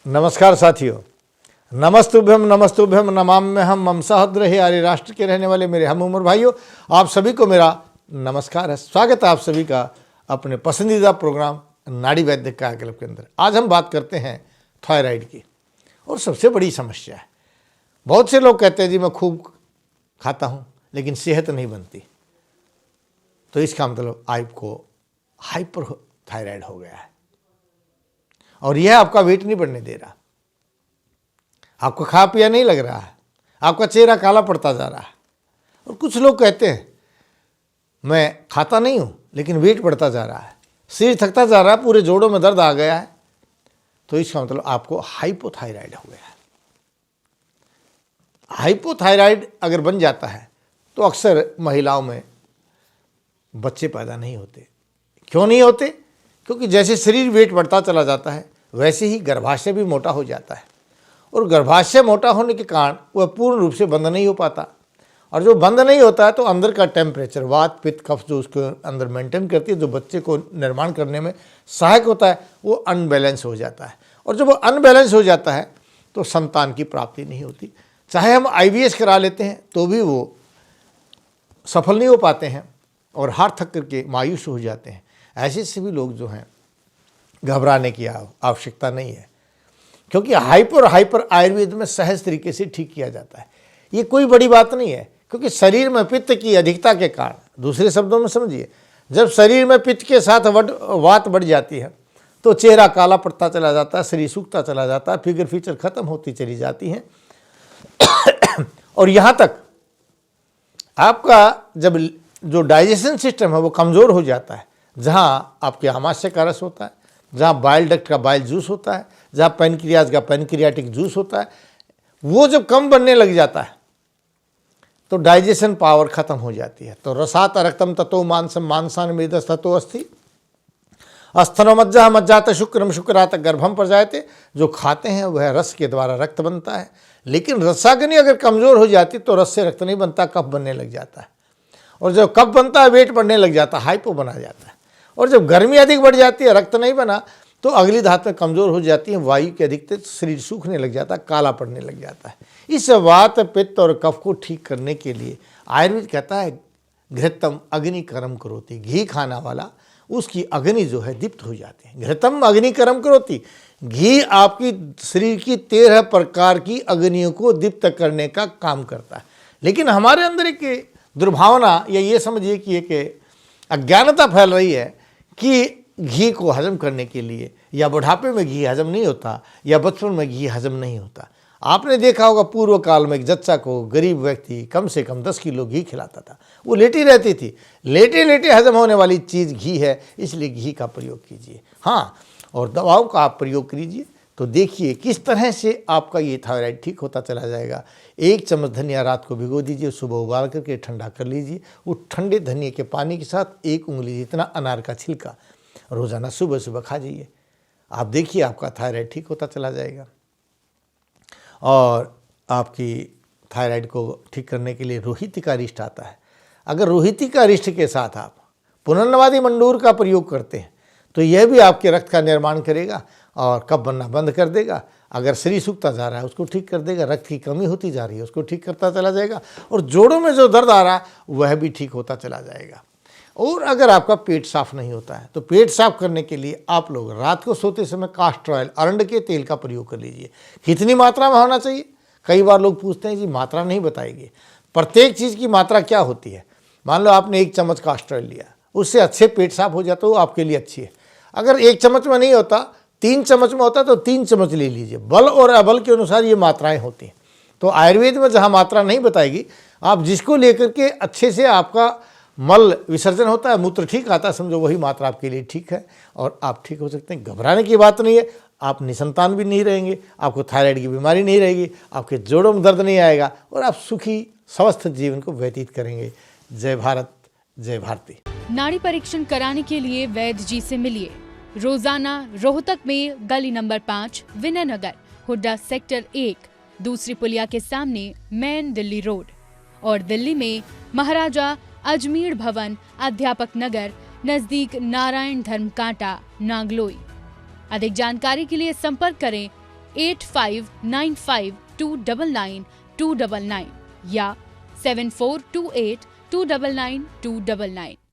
नमस्कार साथियों, नमस्तुभ्यम नमाम्यहम् मम सहद्रहे आर्य राष्ट्र के रहने वाले मेरे हम उम्र भाइयों, आप सभी को मेरा नमस्कार है। स्वागत है आप सभी का अपने पसंदीदा प्रोग्राम नाड़ी वैद्य कायाकल्प के अंदर। आज हम बात करते हैं थायराइड की, और सबसे बड़ी समस्या है। बहुत से लोग कहते हैं जी मैं खूब खाता हूँ लेकिन सेहत नहीं बनती, तो इसका मतलब आपको हाइपर थायराइड हो गया है और यह आपका वेट नहीं बढ़ने दे रहा, आपको खा पिया नहीं लग रहा है, आपका चेहरा काला पड़ता जा रहा है। और कुछ लोग कहते हैं मैं खाता नहीं हूँ लेकिन वेट बढ़ता जा रहा है, सिर थकता जा रहा है, पूरे जोड़ों में दर्द आ गया है, तो इसका मतलब आपको हाइपोथायराइड हो गया है। हाइपोथायराइड अगर बन जाता है तो अक्सर महिलाओं में बच्चे पैदा नहीं होते। क्यों नहीं होते? क्योंकि जैसे शरीर वेट बढ़ता चला जाता है वैसे ही गर्भाशय भी मोटा हो जाता है, और गर्भाशय मोटा होने के कारण वह पूर्ण रूप से बंद नहीं हो पाता, और जो बंद नहीं होता है तो अंदर का टेम्परेचर, वात पित्त कफ जो उसके अंदर मेंटेन करती है, जो बच्चे को निर्माण करने में सहायक होता है, वो अनबैलेंस हो जाता है। और जब वो अनबैलेंस हो जाता है तो संतान की प्राप्ति नहीं होती। चाहे हम IVF करा लेते हैं तो भी वो सफल नहीं हो पाते हैं और हार थक करके मायूस हो जाते हैं। ऐसे सभी लोग जो हैं, घबराने की आवश्यकता नहीं है, क्योंकि हाइपर आयुर्वेद में सहज तरीके से ठीक किया जाता है। ये कोई बड़ी बात नहीं है, क्योंकि शरीर में पित्त की अधिकता के कारण, दूसरे शब्दों में समझिए, जब शरीर में पित्त के साथ वात बढ़ जाती है तो चेहरा काला पड़ता चला जाता है, शरीर सूखता चला जाता है, फिगर फीचर खत्म होती चली जाती हैं और यहाँ तक आपका जब जो डाइजेशन सिस्टम है वो कमज़ोर हो जाता है। जहाँ आपके आमाशय का रस होता है, जहाँ बाइल डक्ट का बाइल जूस होता है, जहाँ पैनक्रियाज का पैनक्रियाटिक जूस होता है, वो जब कम बनने लग जाता है तो डाइजेशन पावर खत्म हो जाती है। तो रसात रक्तम ततो मांसम मांसान मेदस ततो अस्थि अस्थनो मज्जा मज्जात शुक्रम शुक्रात गर्भम पर जाते। जो खाते हैं वह रस के द्वारा रक्त बनता है, लेकिन रसाग्नि अगर कमज़ोर हो जाती तो रस से रक्त नहीं बनता, कफ बनने लग जाता है, और जब कफ बनता है वेट बढ़ने लग जाता है, हाइपो बना जाता है। और जब गर्मी अधिक बढ़ जाती है, रक्त नहीं बना, तो अगली धातुएं कमज़ोर हो जाती हैं, वायु की अधिकता, शरीर सूखने लग जाता है, काला पड़ने लग जाता है। इस वात पित्त और कफ को ठीक करने के लिए आयुर्वेद कहता है घृतम अग्नि कर्म करोति। घी खाना वाला उसकी अग्नि जो है दीप्त हो जाती है। घृतम अग्नि कर्म करोति, घी आपकी शरीर की 13 प्रकार की अग्नियों को दीप्त करने का काम करता है। लेकिन हमारे अंदर एक दुर्भावना या ये समझिए कि एक अज्ञानता फैल रही है कि घी को हजम करने के लिए, या बुढ़ापे में घी हजम नहीं होता, या बचपन में घी हजम नहीं होता। आपने देखा होगा पूर्व काल में एक जच्चा को गरीब व्यक्ति कम से कम 10 किलो घी खिलाता था, वो लेटी रहती थी। लेटे लेटे हजम होने वाली चीज़ घी है, इसलिए घी का प्रयोग कीजिए। हाँ, और दवाओं का आप प्रयोग कीजिए तो देखिए किस तरह से आपका ये थायराइड ठीक होता चला जाएगा। 1 चम्मच धनिया रात को भिगो दीजिए, सुबह उबाल करके ठंडा कर लीजिए। वो ठंडे धनिया के पानी के साथ 1 उंगली जितना अनार का छिलका रोज़ाना सुबह सुबह खा जाइए। आप देखिए आपका थायराइड ठीक होता चला जाएगा। और आपकी थायराइड को ठीक करने के लिए रोहिती का अरिष्ट आता है। अगर रोहिती का अरिष्ट के साथ आप पुनर्नवादी मंडूर का प्रयोग करते हैं तो यह भी आपके रक्त का निर्माण करेगा और कफ बनना बंद कर देगा। अगर शरीर सूखता जा रहा है उसको ठीक कर देगा, रक्त की कमी होती जा रही है उसको ठीक करता चला जाएगा, और जोड़ों में जो दर्द आ रहा है वह भी ठीक होता चला जाएगा। और अगर आपका पेट साफ नहीं होता है तो पेट साफ करने के लिए आप लोग रात को सोते समय कास्टर ऑयल, अरंड के तेल का प्रयोग कर लीजिए। कितनी मात्रा में होना चाहिए? कई बार लोग पूछते हैं जी मात्रा नहीं बताएगी। प्रत्येक चीज़ की मात्रा क्या होती है? मान लो आपने 1 चम्मच कास्टर ऑयल लिया, उससे अच्छे पेट साफ हो जाता है, वो आपके लिए अच्छी है। अगर 1 चम्मच में नहीं होता, 3 चम्मच में होता तो 3 चम्मच ले लीजिए। बल और अबल के अनुसार ये मात्राएँ होती हैं। तो आयुर्वेद में जहाँ मात्रा नहीं बताएगी, आप जिसको लेकर के अच्छे से आपका मल विसर्जन होता है, मूत्र ठीक आता है, समझो वही मात्रा आपके लिए ठीक है और आप ठीक हो सकते हैं। घबराने की बात नहीं है, आप निसंतान भी नहीं रहेंगे, आपको थायराइड की बीमारी नहीं रहेगी, आपके जोड़ों में दर्द नहीं आएगा और आप सुखी स्वस्थ जीवन को व्यतीत करेंगे। जय भारत, जय भारती। नाड़ी परीक्षण कराने के लिए वैद्य जी से मिलिए रोजाना रोहतक में गली नंबर 5 विनय नगर, हुड्डा सेक्टर 1, दूसरी पुलिया के सामने मेन दिल्ली रोड, और दिल्ली में महाराजा अजमेर भवन अध्यापक नगर नजदीक नारायण धर्म कांटा नागलोई। अधिक जानकारी के लिए संपर्क करें 8595299299 या 7428299299।